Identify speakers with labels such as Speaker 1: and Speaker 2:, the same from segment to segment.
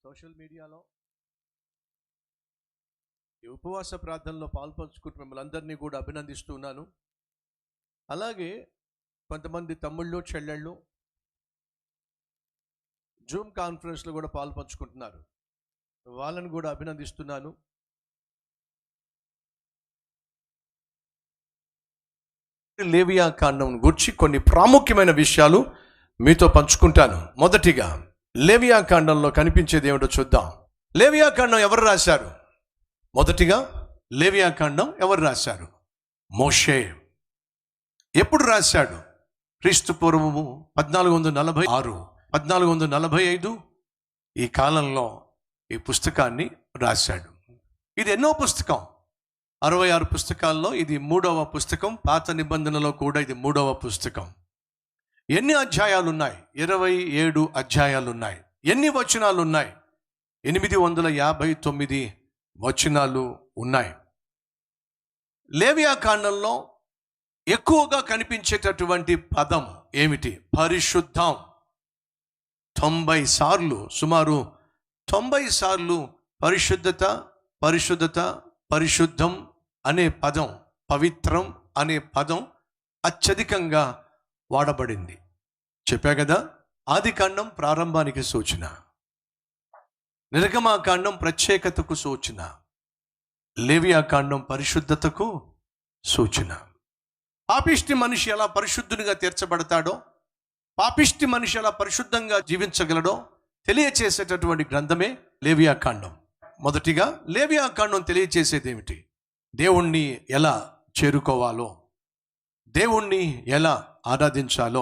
Speaker 1: Social మీడియాలో ఈ ఉపవాస ప్రార్థనలో పాల్పంచుకుంటూ మిమ్మల్ని అందరినీ కూడా అభినందిస్తున్నాను. అలాగే కొంతమంది తమ్ముళ్ళు చెల్లెళ్ళు జూమ్ కాన్ఫరెన్స్లో కూడా పాల్పంచుకుంటున్నారు, వాళ్ళని కూడా అభినందిస్తున్నాను. లేవియా కాండం గురించి కొన్ని ప్రాముఖ్యమైన విషయాలు మీతో పంచుకుంటాను. మొదటిగా లేవియా కాండంలో కనిపించేది ఏమిటో చూద్దాం. లేవియా కాండం ఎవరు రాశారు? మొదటిగా లేవియా కాండం ఎవరు రాశారు? మోషే. ఎప్పుడు రాశాడు? క్రీస్తు పూర్వము 1446 1445 ఈ కాలంలో ఈ పుస్తకాన్ని రాశాడు. ఇది ఎన్నో పుస్తకం, 66 పుస్తకాల్లో ఇది 3వ పుస్తకం. పాత నిబంధనలో కూడా ఇది 3వ పుస్తకం. ఎన్ని అధ్యాయాలు ఉన్నాయి? 27 అధ్యాయాలు ఉన్నాయి. ఎన్ని వచనాలు ఉన్నాయి? 859 వచనాలు ఉన్నాయి. లేవియా కాండంలో ఎక్కువగా కనిపించేటటువంటి పదం ఏమిటి? పరిశుద్ధం. 90 సార్లు, సుమారు 90 సార్లు పరిశుద్ధత పరిశుద్ధత పరిశుద్ధం అనే పదం, పవిత్రం అనే పదం అత్యధికంగా వాడబడింది. చెప్పా కదా, ఆది కాండం ప్రారంభానికి సూచన, నిర్గమాకాండం ప్రత్యేకతకు సూచన, లేవియా కాండం పరిశుద్ధతకు సూచన. పాపిష్టి మనిషి ఎలా పరిశుద్ధునిగా తీర్చబడతాడో, పాపిష్టి మనిషి ఎలా పరిశుద్ధంగా జీవించగలడో తెలియచేసేటటువంటి గ్రంథమే లేవియా కాండం. మొదటిగా లేవియా కాండం తెలియచేసేది ఏమిటి? దేవుణ్ణి ఎలా చేరుకోవాలో, దేవుణ్ణి ఎలా ఆరాధించాలో,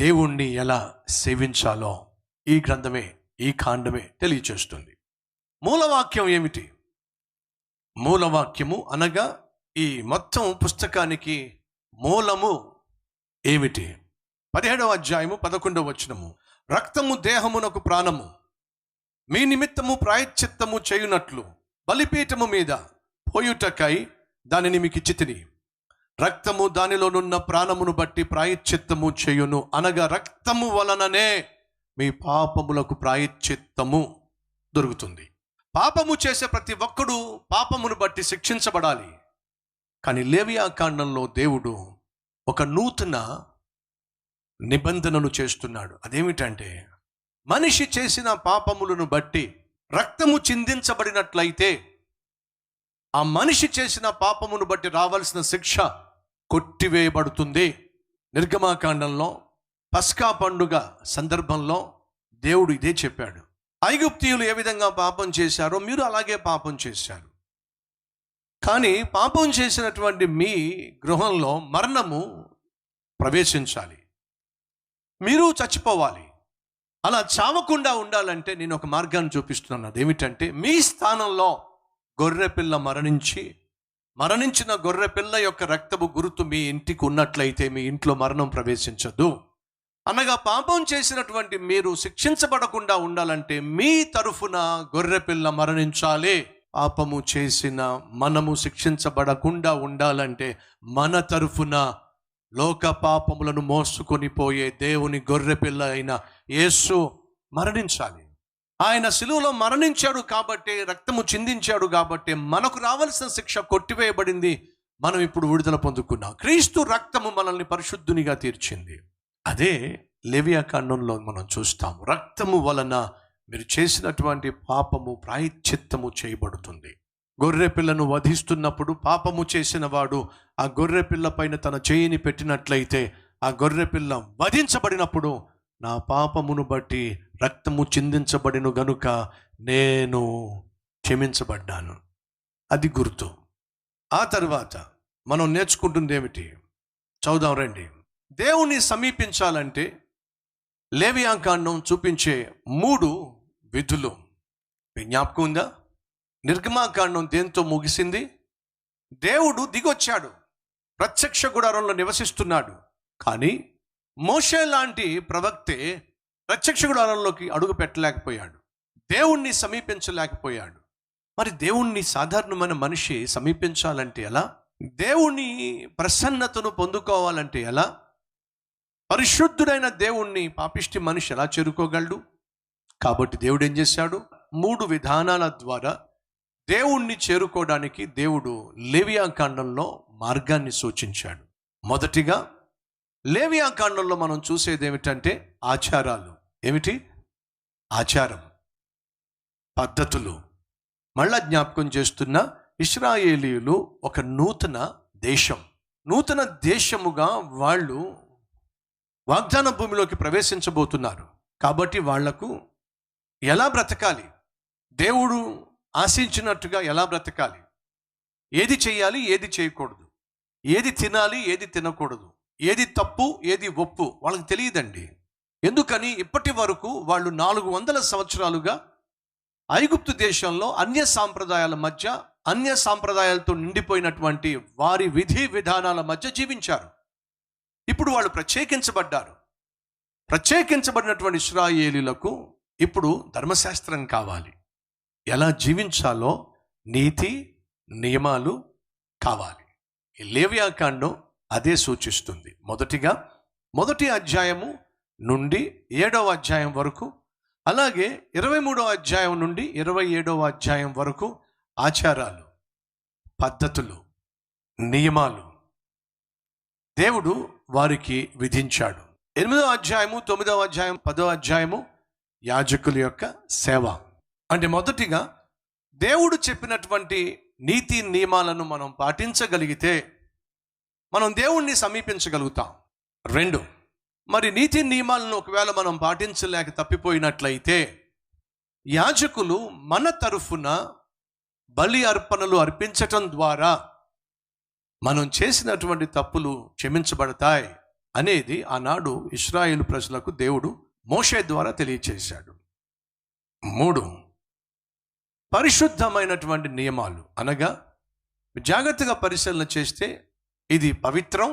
Speaker 1: దేవుణ్ణి ఎలా సేవించాలో ఈ గ్రంథమే, ఈ కాండమే తెలియచేస్తుంది. మూలవాక్యం ఏమిటి? మూలవాక్యము అనగా ఈ మొత్తం పుస్తకానికి మూలము ఏమిటి? 17వ అధ్యాయము 11వ వచనము, రక్తము దేహమునకు ప్రాణము, మీ నిమిత్తము ప్రాయశ్చిత్తము చేయునట్లు బలిపీఠము మీద పోయుటకై దానిని మీకు ఇచ్చితిని. రక్తము దానిలోనున్న ప్రాణమును బట్టి ప్రాయశ్చిత్తము చేయును. అనగా రక్తము వలననే మీ పాపములకు ప్రాయశ్చిత్తము దొరుకుతుంది. పాపము చేసే ప్రతి ఒక్కడు పాపమును బట్టి శిక్షించబడాలి. కానీ లేవియా కాండంలో దేవుడు ఒక నూతన నిబంధనను చేస్తున్నాడు. అదేమిటంటే, మనిషి చేసిన పాపములను బట్టి రక్తము చిందించబడినట్లయితే ఆ మనిషి చేసిన పాపమును బట్టి రావాల్సిన శిక్ష కొట్టివేయబడుతుంది. నిర్గమాకాండంలో పస్కా పండుగ సందర్భంలో దేవుడు ఇదే చెప్పాడు. ఐగుప్తీయులు ఏ విధంగా పాపం చేశారో మీరు అలాగే పాపం చేశారు. కానీ పాపం చేసినటువంటి మీ గృహంలో మరణము ప్రవేశించాలి, మీరు చచ్చిపోవాలి. అలా చావకుండా ఉండాలంటే నేను ఒక మార్గాన్ని చూపిస్తున్నాను. అదేమిటంటే, మీ స్థానంలో గొర్రెపిల్ల మరణించిన గొర్రెపిల్ల యొక్క రక్తపు గుర్తు మీ ఇంటికి ఉన్నట్లయితే మీ ఇంట్లో మరణం ప్రవేశించదు. అనగా పాపం చేసినటువంటి మీరు శిక్షించబడకుండా ఉండాలంటే మీ తరఫున గొర్రెపిల్ల మరణించాలి. పాపము చేసిన మనము శిక్షించబడకుండా ఉండాలంటే మన తరఫున లోక పాపములను మోసుకొని పోయే దేవుని గొర్రెపిల్ల అయిన యేసు మరణించాలి. ఆయన శిలువలో మరణించాడు కాబట్టి, రక్తము చిందించాడు కాబట్టి మనకు రావాల్సిన శిక్ష కొట్టివేయబడింది. మనం ఇప్పుడు విడుదల పొందుకున్నాం. క్రీస్తు రక్తము మనల్ని పరిశుద్ధునిగా తీర్చింది. అదే లేవియా కాండంలో మనం చూస్తాం. రక్తము వలన మీరు చేసినటువంటి పాపము ప్రాయశ్చిత్తము చేయబడుతుంది. గొర్రెపిల్లను వధిస్తున్నప్పుడు పాపము చేసిన వాడు ఆ గొర్రెపిల్ల పైన తన చేయిని పెట్టినట్లయితే ఆ గొర్రెపిల్ల వధించబడినప్పుడు నా పాపమును బట్టి రక్తము చిందించబడిను గనుక నేను క్షమించబడ్డాను. అది గుర్తు. ఆ తర్వాత మనం నేర్చుకుంటుంది ఏమిటి? చదువుదాం రండి. దేవుని సమీపించాలంటే లేవియా కాండం చూపించే 3 విధులు జ్ఞాపకం ఉందా? నిర్గమాకాండం దేంతో ముగిసింది? దేవుడు దిగొచ్చాడు, ప్రత్యక్ష గుడారంలో నివసిస్తున్నాడు. కానీ మోషే లాంటి ప్రవక్తే ప్రత్యక్ష గుడారంలోకి అడుగు పెట్టలేకపోయాడు, దేవుణ్ణి సమీపించలేకపోయాడు. మరి దేవుణ్ణి సాధారణమైన మనిషి సమీపించాలంటే ఎలా? దేవుని ప్రసన్నతను పొందుకోవాలంటే ఎలా? పరిశుద్ధుడైన దేవుణ్ణి పాపిష్టి మనిషి ఎలా చేరుకోగలడు? కాబట్టి దేవుడు ఏం చేశాడు? 3 విధానాల ద్వారా దేవుణ్ణి చేరుకోవడానికి దేవుడు లేవియాకాండంలో మార్గాన్ని సూచించాడు. మొదటిగా లేవియాకాండంలో మనం చూసేది ఏమిటంటే ఆచారాలు. ఏమిటి? ఆచారం, పద్ధతులు. మళ్ళా జ్ఞాపకం చేస్తున్న, ఇశ్రాయేలీయులు ఒక నూతన దేశముగా వాళ్ళు వాగ్దాన భూమిలోకి ప్రవేశించబోతున్నారు. కాబట్టి వాళ్లకు ఎలా బ్రతకాలి, దేవుడు ఆశించినట్టుగా ఎలా బ్రతకాలి, ఏది చేయాలి, ఏది చేయకూడదు, ఏది తినాలి, ఏది తినకూడదు, ఏది తప్పు, ఏది ఒప్పు వాళ్ళకి తెలియదండి. ఎందుకని? ఇప్పటి వరకు వాళ్ళు 400 సంవత్సరాలుగా ఐగుప్తు దేశంలో అన్య సాంప్రదాయాల మధ్య, అన్య సాంప్రదాయాలతో నిండిపోయినటువంటి వారి విధి విధానాల మధ్య జీవించారు. ఇప్పుడు వాళ్ళు ప్రత్యేకించబడినటువంటి ఇశ్రాయేలీయులకు ఇప్పుడు ధర్మశాస్త్రం కావాలి. ఎలా జీవించాలో నీతి నియమాలు కావాలి. ఈ లేవియాకాండం అదే సూచిస్తుంది. మొదటిగా 1వ అధ్యాయము నుండి 7వ అధ్యాయం వరకు, అలాగే 23వ అధ్యాయం నుండి 27వ అధ్యాయం వరకు ఆచారాలు, పద్ధతులు, నియమాలు దేవుడు వారికి విధించాడు. 8వ అధ్యాయము, 9వ అధ్యాయం, 10వ అధ్యాయము యాజకుల యొక్క సేవ. అంటే మొదటిగా దేవుడు చెప్పినటువంటి నీతి నియమాలను మనం పాటించగలిగితే మనం దేవుణ్ణి సమీపించగలుగుతాం. 2, మరి నీతి నియమాలను ఒకవేళ మనం పాటించలేక తప్పిపోయినట్లయితే యాజకులు మన తరఫున బలి అర్పణలు అర్పించటం ద్వారా మనం చేసినటువంటి తప్పులు క్షమించబడతాయి అనేది ఆనాడు ఇశ్రాయేలు ప్రజలకు దేవుడు మోషే ద్వారా తెలియచేశాడు. 3, పరిశుద్ధమైనటువంటి నియమాలు. అనగా జాగ్రత్తగా పరిశీలన చేస్తే ఇది పవిత్రం,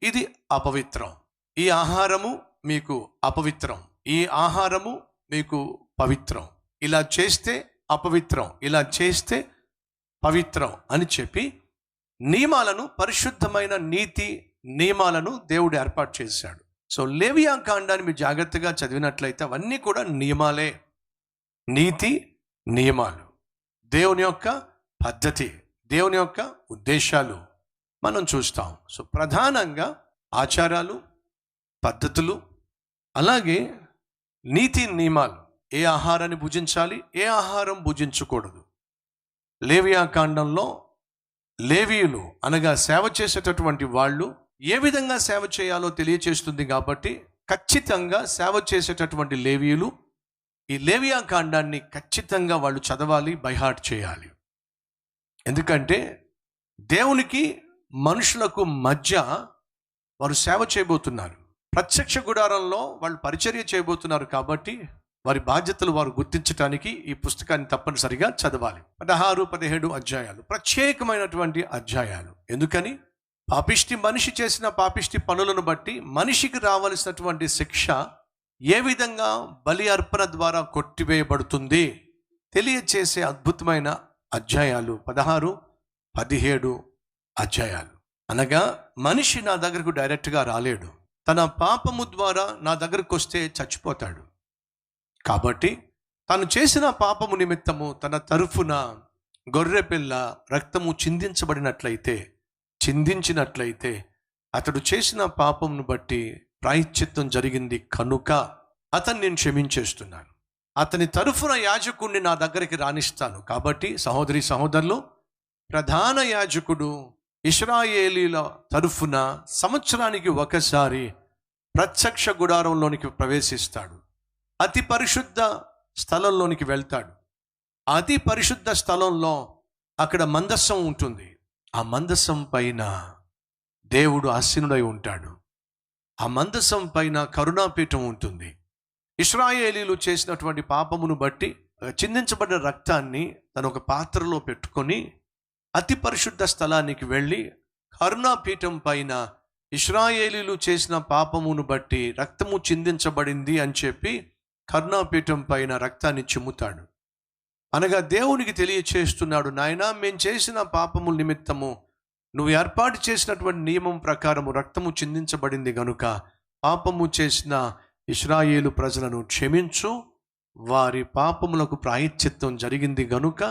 Speaker 1: ఇది అపవిత్రం. ఈ ఆహారము మీకు అపవిత్రం, ఈ ఆహారము మీకు పవిత్రం. ఇలా చేస్తే అపవిత్రం, ఇలా చేస్తే పవిత్రం అని చెప్పి నియమాలను, పరిశుద్ధమైన నీతి నియమాలను దేవుడు ఏర్పాటు చేశాడు. సో లేవియాకాండాన్ని మీరు జాగ్రత్తగా చదివినట్లయితే అవన్నీ కూడా నియమాలే, నీతి నియమాలు, దేవుని యొక్క పద్ధతి, దేవుని యొక్క ఉద్దేశాలు మనం చూస్తాం. సో ప్రధానంగా ఆచారాలు, పద్ధతులు, అలాగే నీతి నియమాలు. ఏ ఆహారాన్ని భుజించాలి, ఏ ఆహారం భుజించకూడదు. లేవియాకాండంలో లేవీయులు అనగా సేవ చేసేటటువంటి వాళ్ళు ఏ విధంగా సేవ చేయాలో తెలియచేస్తుంది. కాబట్టి ఖచ్చితంగా సేవ చేసేటటువంటి లేవీయులు ఈ లేవియాకాండాన్ని ఖచ్చితంగా వాళ్ళు చదవాలి, బైహార్ట్ చేయాలి. ఎందుకంటే దేవునికి మనుషులకు మధ్య వారు సేవ చేయబోతున్నారు. ప్రత్యక్ష గుడారంలో వాళ్ళు పరిచర్య చేయబోతున్నారు. కాబట్టి వారి బాధ్యతలు వారు గుర్తించడానికి ఈ పుస్తకాన్ని తప్పనిసరిగా చదవాలి. 16, 17 అధ్యాయాలు ప్రత్యేకమైనటువంటి అధ్యాయాలు. ఎందుకని? మనిషి చేసిన పాపిష్టి పనులను బట్టి మనిషికి రావలసినటువంటి శిక్ష ఏ విధంగా బలి అర్పణ ద్వారా కొట్టివేయబడుతుంది తెలియచేసే అద్భుతమైన అధ్యాయాలు 16, 17 అధ్యాయాలు. అనగా మనిషి నా దగ్గరకు డైరెక్ట్గా రాలేడు, తన పాపము ద్వారా నా దగ్గరకు వస్తే చచ్చిపోతాడు. కాబట్టి తను చేసిన పాపము నిమిత్తము తన తరఫున గొర్రెపిల్ల రక్తము చిందించినట్లయితే అతడు చేసిన పాపమును బట్టి ప్రాయశ్చిత్తం జరిగింది కనుక అతన్ని నేను క్షమించేస్తున్నాను. అతని తరఫున యాజకుడిని నా దగ్గరికి రానిస్తాను. కాబట్టి సహోదరి సహోదరులు, ప్రధాన యాజకుడు ఇశ్రాయేలీల తరఫున సంవత్సరానికి ఒకసారి ప్రత్యక్ష గుడారంలోనికి ప్రవేశిస్తాడు. అతి పరిశుద్ధ స్థలంలోనికి వెళ్తాడు. అతి పరిశుద్ధ స్థలంలో అక్కడ మందసం ఉంటుంది. ఆ మందసం పైన దేవుడు ఆసీనుడై ఉంటాడు. ఆ మందసం పైన కరుణాపీఠం ఉంటుంది. ఇశ్రాయేలీలు చేసినటువంటి పాపమును బట్టి చిందించబడిన రక్తాన్ని తను ఒక పాత్రలో పెట్టుకొని అతి పరిశుద్ధ స్థలానికి వెళ్ళి కరుణాపీఠం పైన ఇశ్రాయేలీలు చేసిన పాపమును బట్టి రక్తము చిందించబడింది అని చెప్పి కరుణాపీఠం పైన రక్తాన్ని చిమ్ముతాడు. అనగా దేవునికి తెలియచేస్తున్నాడు, నాయనా, మేము చేసిన పాపము నిమిత్తము నువ్వు ఏర్పాటు చేసినటువంటి నియమం ప్రకారము రక్తము చిందించబడింది గనుక పాపము చేసిన ఇశ్రాయేలు ప్రజలను క్షమించు, వారి పాపములకు ప్రాయశ్చిత్తం జరిగింది గనుక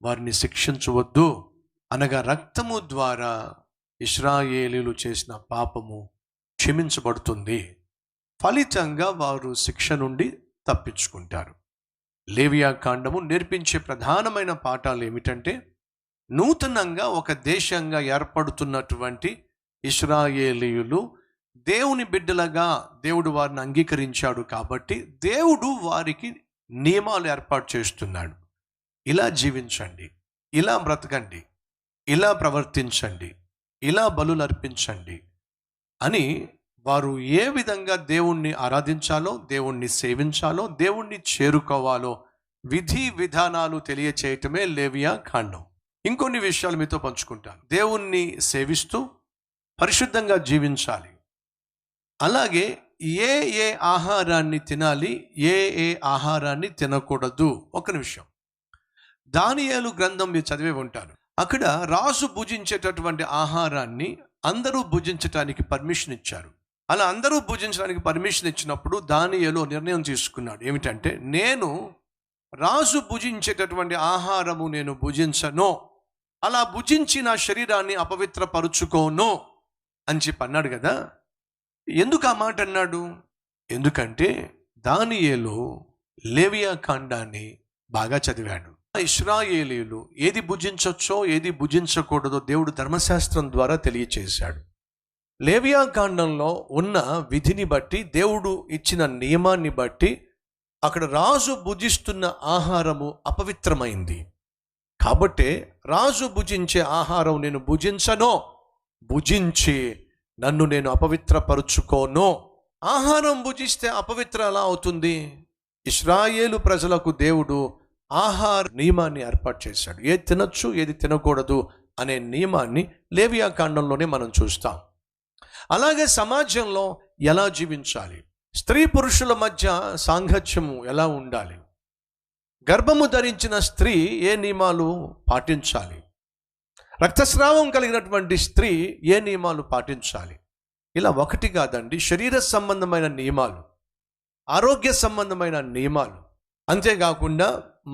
Speaker 1: వారిని శిక్షించవద్దు అనగా రక్తము ద్వారా ఇశ్రాయేలీయులు చేసిన పాపము క్షమించబడుతుంది. ఫలితంగా వారు శిక్ష నుండి తప్పించుకుంటారు. లేవియా కాండము నేర్పించే ప్రధానమైన పాఠాలు ఏమిటంటే, నూతనంగా ఒక దేశంగా ఏర్పడుతున్నటువంటి ఇశ్రాయేలీయులు దేవుని బిడ్డలుగా దేవుడు వారిని అంగీకరించాడు కాబట్టి దేవుడు వారికి నియమాలు ఏర్పాటు చేస్తున్నాడు. ఇలా జీవించండి, ఇలా బ్రతకండి, ఇలా ప్రవర్తించండి, ఇలా బలులు అర్పించండి అని వారు ఏ విధంగా దేవుణ్ణి ఆరాధించాలో, దేవుణ్ణి సేవించాలో, దేవుణ్ణి చేరుకోవాలో విధి విధానాలు తెలియచేయటమే లేవియా కాండం. ఇంకొన్ని విషయాలు మీతో పంచుకుంటాను. దేవుణ్ణి సేవిస్తూ పరిశుద్ధంగా జీవించాలి. అలాగే ఏ ఏ ఆహారాన్ని తినాలి, ఏ ఏ ఆహారాన్ని తినకూడదు. ఒక నిమిషం, దానియేలు గ్రంథం మీరు చదివే ఉంటారు. అక్కడ రాజు భుజించేటటువంటి ఆహారాన్ని అందరూ భుజించటానికి పర్మిషన్ ఇచ్చారు. అలా అందరూ భుజించడానికి పర్మిషన్ ఇచ్చినప్పుడు దానియేలు నిర్ణయం తీసుకున్నాడు. ఏమిటంటే, నేను రాజు భుజించేటటువంటి ఆహారము నేను భుజించను, అలా భుజించి నా శరీరాన్ని అపవిత్రపరుచుకోను అని చెప్పి అన్నాడు కదా. ఎందుకు ఆ మాట అన్నాడు? ఎందుకంటే దానియేలు లేవియా కాండాన్ని బాగా చదివాడు. ఇశ్రాయేలీయులు ఏది భుజించవచ్చో ఏది భుజించకూడదో దేవుడు ధర్మశాస్త్రం ద్వారా తెలియచేశాడు. లేవియా కాండంలో ఉన్న విధిని బట్టి, దేవుడు ఇచ్చిన నియమాన్ని బట్టి అక్కడ రాజు భుజిస్తున్న ఆహారము అపవిత్రమైంది. కాబట్టి రాజు భుజించే ఆహారం నేను భుజించను, భుజించి నన్ను నేను అపవిత్రపరుచుకోను. ఆహారం భుజిస్తే అపవిత్ర ఎలా అవుతుంది? ఇశ్రాయేలు ప్రజలకు దేవుడు ఆహార నియమాన్ని ఏర్పాటు చేశాడు. ఏది తినొచ్చు, ఏది తినకూడదు అనే నియమాన్ని లేవియా కాండంలోనే మనం చూస్తాం. అలాగే సమాజంలో ఎలా జీవించాలి, స్త్రీ పురుషుల మధ్య సాంగత్యము ఎలా ఉండాలి, గర్భము ధరించిన స్త్రీ ఏ నియమాలు పాటించాలి, రక్తస్రావం కలిగినటువంటి స్త్రీ ఏ నియమాలు పాటించాలి, ఇలా ఒకటి కాదండి, శరీర సంబంధమైన నియమాలు, ఆరోగ్య సంబంధమైన నియమాలు, అంతేకాకుండా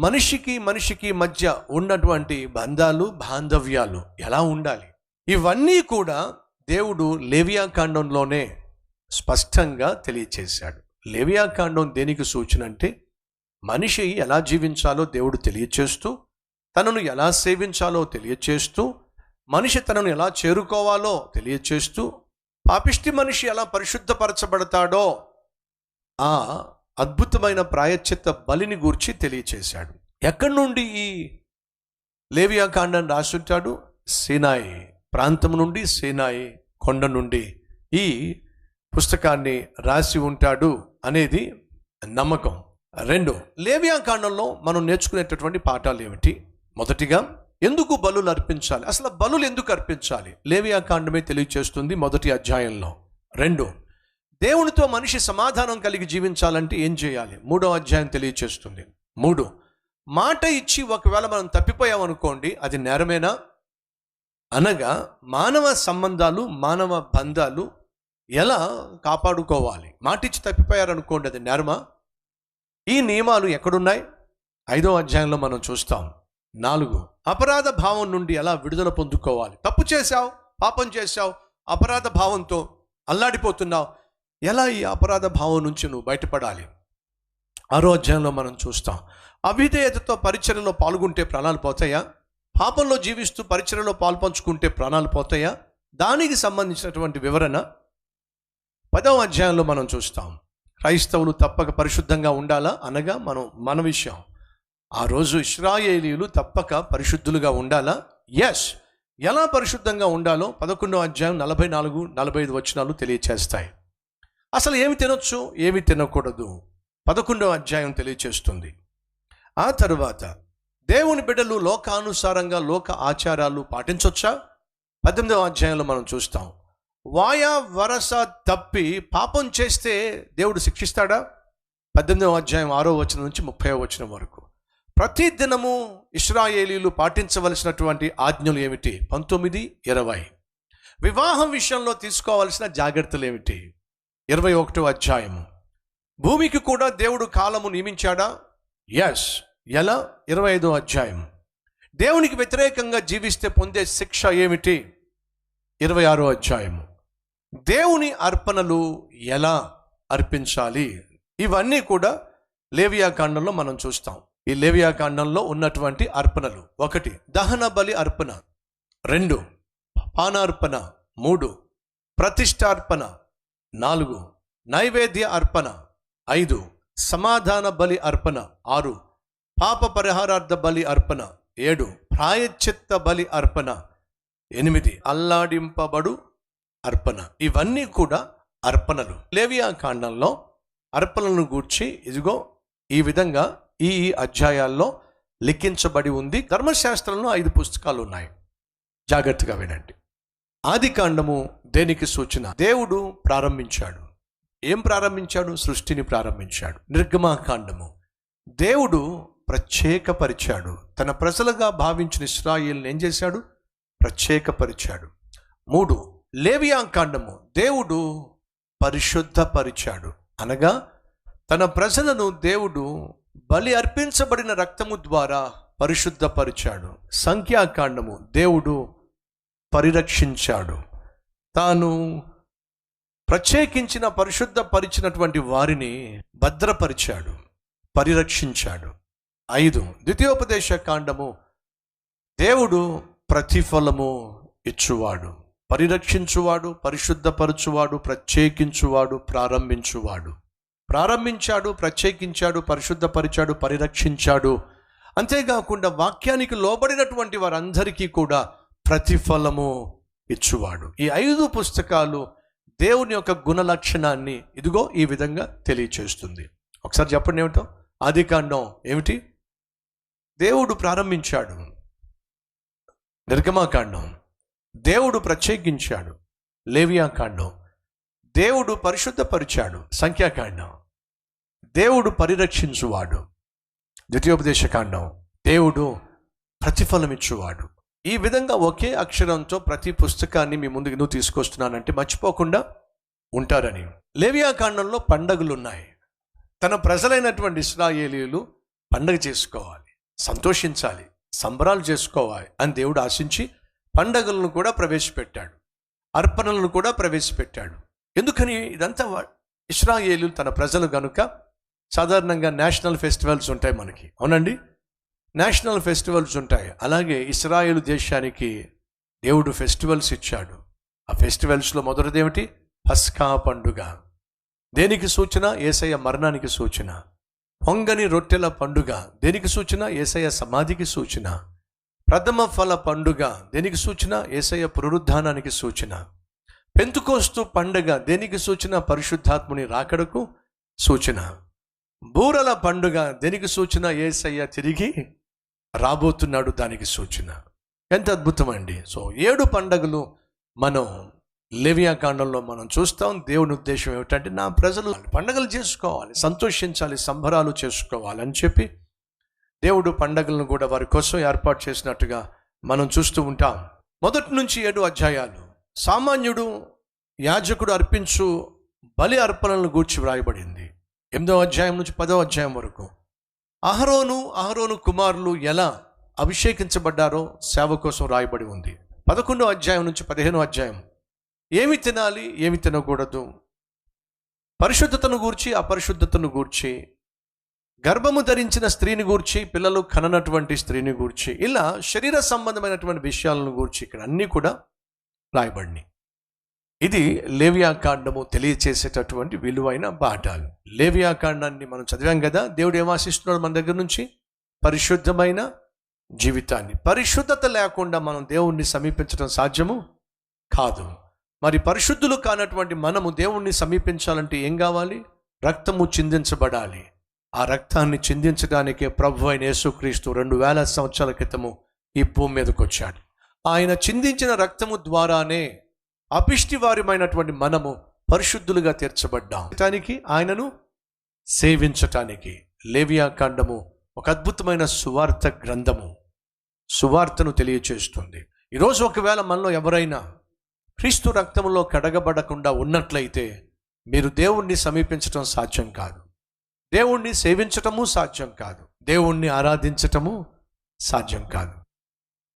Speaker 1: మనిషికి మనిషికి మధ్య ఉన్నటువంటి బంధాలు బాంధవ్యాలు ఎలా ఉండాలి, ఇవన్నీ కూడా దేవుడు లేవియా కాండంలోనే స్పష్టంగా తెలియచేశాడు. లేవియా కాండం దేనికి సూచన అంటే, మనిషి ఎలా జీవించాలో దేవుడు తెలియచేస్తూ, తనను ఎలా సేవించాలో తెలియచేస్తూ, మనిషి తనను ఎలా చేరుకోవాలో తెలియచేస్తూ, పాపిష్టి మనిషి ఎలా పరిశుద్ధపరచబడతాడో ఆ అద్భుతమైన ప్రాయశ్చిత్త బలిని గూర్చి తెలియచేశాడు. ఎక్కడి నుండి ఈ లేవియా కాండాన్ని రాసుంటాడు? సీనాయి ప్రాంతం నుండి, సీనాయి కొండ నుండి ఈ పుస్తకాన్ని రాసి ఉంటాడు అనేది నమ్మకం. 2, లేవియా కాండంలో మనం నేర్చుకునేటటువంటి పాఠాలు ఏమిటి? మొదటిగా, ఎందుకు బలులు అర్పించాలి, అసలు బలులు ఎందుకు అర్పించాలి? లేవియా కాండమే తెలియచేస్తుంది మొదటి అధ్యాయంలో. 2, దేవునితో మనిషి సమాధానం కలిగి జీవించాలంటే ఏం చేయాలి? 3వ అధ్యాయం తెలియచేస్తుంది. 3, మాట ఇచ్చి ఒకవేళ మనం తప్పిపోయామనుకోండి, అది నేరమేనా? అనగా మానవ సంబంధాలు, మానవ బంధాలు ఎలా కాపాడుకోవాలి? మాటిచ్చి తప్పిపోయారనుకోండి, అది నేరమా? ఈ నియమాలు ఎక్కడున్నాయి? 5వ అధ్యాయంలో మనం చూస్తాం. 4, అపరాధ భావం నుండి ఎలా విడుదల పొందుకోవాలి? తప్పు చేశావు, పాపం చేశావు, అపరాధ భావంతో అల్లాడిపోతున్నావు, ఎలా ఈ అపరాధ భావం నుంచి నువ్వు బయటపడాలి? 6వ అధ్యాయంలో మనం చూస్తాం. అవిధేయతతో పరిచర్యలో పాల్గొంటే ప్రాణాలు పోతాయా? పాపంలో జీవిస్తూ పరిచర్యలో పాల్పంచుకుంటే ప్రాణాలు పోతాయా? దానికి సంబంధించినటువంటి వివరణ 10వ అధ్యాయంలో మనం చూస్తాం. క్రైస్తవులు తప్పక పరిశుద్ధంగా ఉండాలా? అనగా మన విషయం. ఆ రోజు ఇశ్రాయేలీయులు తప్పక పరిశుద్ధులుగా ఉండాలా? ఎస్. ఎలా పరిశుద్ధంగా ఉండాలో 11వ అధ్యాయం 44, 45 వచనాలు తెలియచేస్తాయి. అసలు ఏమి తినొచ్చు, ఏమి తినకూడదు 11వ అధ్యాయం తెలియచేస్తుంది. ఆ తరువాత దేవుని బిడ్డలు లోకానుసారంగా లోక ఆచారాలు పాటించవచ్చా? 18వ అధ్యాయంలో మనం చూస్తాం. వాయా వరస తప్పి పాపం చేస్తే దేవుడు శిక్షిస్తాడా? 18వ అధ్యాయం 6వ వచనం నుంచి 30వ వచనం వరకు. ప్రతి దినము ఇశ్రాయేలీయులు పాటించవలసినటువంటి ఆజ్ఞలు ఏమిటి? 19, 20. వివాహం విషయంలో తీసుకోవాల్సిన జాగ్రత్తలు ఏమిటి? 21వ అధ్యాయము. భూమికి కూడా దేవుడు కాలము నియమించాడా? ఎస్, ఎలా? 25వ అధ్యాయం. దేవునికి వ్యతిరేకంగా జీవిస్తే పొందే శిక్ష ఏమిటి? 26వ అధ్యాయము. దేవుని అర్పణలు ఎలా అర్పించాలి? ఇవన్నీ కూడా లేవియాకాండంలో మనం చూస్తాం. ఈ లేవియాకాండంలో ఉన్నటువంటి అర్పణలు: 1 దహన బలి అర్పణ, 2 పానార్పణ, 3 ప్రతిష్టార్పణ, 4 నైవేద్య అర్పణ, 5 సమాధాన బలి అర్పణ, 6 పాప పరిహారార్థ బలి అర్పణ, 7 ప్రాయశ్చిత్త బలి అర్పణ, 8 అల్లాడింపబడు అర్పణ. ఇవన్నీ కూడా అర్పణలు. లేవియాకాండంలో అర్పణలను గూర్చి ఇదిగో ఈ విధంగా ఈ అధ్యాయాల్లో లిఖించబడి ఉంది. ధర్మశాస్త్రంలో 5 పుస్తకాలు ఉన్నాయి. జాగ్రత్తగా వినండి. ఆది కాండము దేనికి సూచన? దేవుడు ప్రారంభించాడు. ఏం ప్రారంభించాడు? సృష్టిని ప్రారంభించాడు. నిర్గమాకాండము దేవుడు ప్రత్యేకపరిచాడు. తన ప్రజలుగా భావించిన ఇశ్రాయేలుని ఏం చేశాడు? ప్రత్యేకపరిచాడు. 3 లేవియాకాండము దేవుడు పరిశుద్ధపరిచాడు. అనగా తన ప్రజలను దేవుడు బలి అర్పించబడిన రక్తము ద్వారా పరిశుద్ధపరిచాడు. సంఖ్యాకాండము దేవుడు పరిరక్షించాడు. తాను ప్రత్యేకించిన పరిశుద్ధపరిచినటువంటి వారిని భద్రపరిచాడు, పరిరక్షించాడు. 5 ద్వితీయోపదేశ కాండము దేవుడు ప్రతిఫలము ఇచ్చువాడు, పరిరక్షించువాడు, పరిశుద్ధపరచువాడు, ప్రత్యేకించువాడు, ప్రారంభించువాడు. ప్రారంభించాడు, ప్రత్యేకించాడు, పరిశుద్ధపరిచాడు, పరిరక్షించాడు. అంతేకాకుండా వాక్యానికి లోబడినటువంటి వారందరికీ కూడా ప్రతిఫలము ఇచ్చువాడు. ఈ 5 పుస్తకాలు దేవుని యొక్క గుణ లక్షణాన్ని ఇదిగో ఈ విధంగా తెలియచేస్తుంది. ఒకసారి చెప్పండి ఏమిటో? ఆదికాండం ఏమిటి? దేవుడు ప్రారంభించాడు. నిర్గమాకాండం దేవుడు ప్రత్యేకించాడు. లేవియాకాండం దేవుడు పరిశుద్ధపరిచాడు. సంఖ్యాకాండం దేవుడు పరిరక్షించువాడు. ద్వితీయోపదేశకాండం దేవుడు ప్రతిఫలం ఇచ్చువాడు. ఈ విధంగా ఒకే అక్షరంతో ప్రతి పుస్తకాన్ని మీ ముందుకు నువ్వు తీసుకొస్తున్నానంటే మర్చిపోకుండా ఉంటారని. లేవియాకాండంలో పండగలు ఉన్నాయి. తన ప్రజలైనటువంటి ఇశ్రాయేలీయులు పండగ చేసుకోవాలి, సంతోషించాలి, సంబరాలు చేసుకోవాలి అని దేవుడు ఆశించి పండగలను కూడా ప్రవేశపెట్టాడు, అర్పణలను కూడా ప్రవేశపెట్టాడు. ఎందుకని? ఇదంతా ఇశ్రాయేలు తన ప్రజలు కనుక. సాధారణంగా నేషనల్ ఫెస్టివల్స్ ఉంటాయి మనకి, అవునండి, నేషనల్ ఫెస్టివల్స్ ఉంటాయి. అలాగే ఇశ్రాయేలు దేశానికి దేవుడు ఫెస్టివల్స్ ఇచ్చాడు. ఆ ఫెస్టివల్స్లో మొదటిది ఏమిటి? పస్కా పండుగ. దేనికి సూచన? యేసయ్య మరణానికి సూచన. పొంగని రొట్టెల పండుగ దేనికి సూచన? యేసయ్య సమాధికి సూచన. ప్రథమ ఫల పండుగ దేనికి సూచన? యేసయ్య పునరుద్ధానానికి సూచన. పెంతుకోస్తు పండుగ దేనికి సూచన? పరిశుద్ధాత్ముని రాకడకు సూచన. బూరల పండుగ దేనికి సూచన? యేసయ్య తిరిగి రాబోతున్నాడు, దానికి సూచన. ఎంత అద్భుతం అండి. సో 7 పండుగలు మనం లేవియాకాండంలో మనం చూస్తాం. దేవుని ఉద్దేశం ఏమిటంటే నా ప్రజలు పండుగలు చేసుకోవాలి, సంతోషించాలి, సంబరాలు చేసుకోవాలి అని చెప్పి దేవుడు పండుగలను కూడా వారి కోసం ఏర్పాటు చేసినట్టుగా మనం చూస్తూ ఉంటాం. 1 నుంచి 7 అధ్యాయాలు సామాన్యుడు, యాజకుడు అర్పించు బలి అర్పణలను గూర్చి వ్రాయబడింది. 8వ అధ్యాయం నుంచి 10వ అధ్యాయం వరకు అహరోను కుమారులు ఎలా అభిషేకించబడ్డారో సేవ కోసం రాయబడి ఉంది. 11వ అధ్యాయం నుంచి 15వ అధ్యాయం ఏమి తినాలి, ఏమి తినకూడదు, పరిశుద్ధతను గూర్చి, అపరిశుద్ధతను గూర్చి, గర్భము ధరించిన స్త్రీని గూర్చి, పిల్లలు కననటువంటి స్త్రీని గూర్చి, ఇలా శరీర సంబంధమైనటువంటి విషయాలను గూర్చి ఇక్కడ అన్నీ కూడా రాయబడినాయి. ఇది లేవియాకాండము తెలియచేసేటటువంటి విలువైన పాఠాలు. లేవియాకాండాన్ని మనం చదివాం కదా. దేవుడు ఏం ఆశిస్తున్నాడు మన దగ్గర నుంచి? పరిశుద్ధమైన జీవితాన్ని. పరిశుద్ధత లేకుండా మనం దేవుణ్ణి సమీపించడం సాధ్యము కాదు. మరి పరిశుద్ధులు కానటువంటి మనము దేవుణ్ణి సమీపించాలంటే ఏం కావాలి? రక్తము చిందించబడాలి. ఆ రక్తాన్ని చిందించడానికే ప్రభు అయిన యేసుక్రీస్తు 2000 సంవత్సరాల క్రితము ఈ భూమి మీదకి వచ్చాడు. ఆయన చిందించిన రక్తము ద్వారానే అపిష్టివారమైనటువంటి మనము పరిశుద్ధులుగా తీర్చబడ్డాం. ఆయనను సేవించటానికి లేవియాకాండము ఒక అద్భుతమైన సువార్త గ్రంథము, సువార్తను తెలియచేస్తుంది. ఈరోజు ఒకవేళ మనలో ఎవరైనా క్రీస్తు రక్తములో కడగబడకుండా ఉన్నట్లయితే మీరు దేవుణ్ణి సమీపించటం సాధ్యం కాదు, దేవుణ్ణి సేవించటము సాధ్యం కాదు, దేవుణ్ణి ఆరాధించటము సాధ్యం కాదు.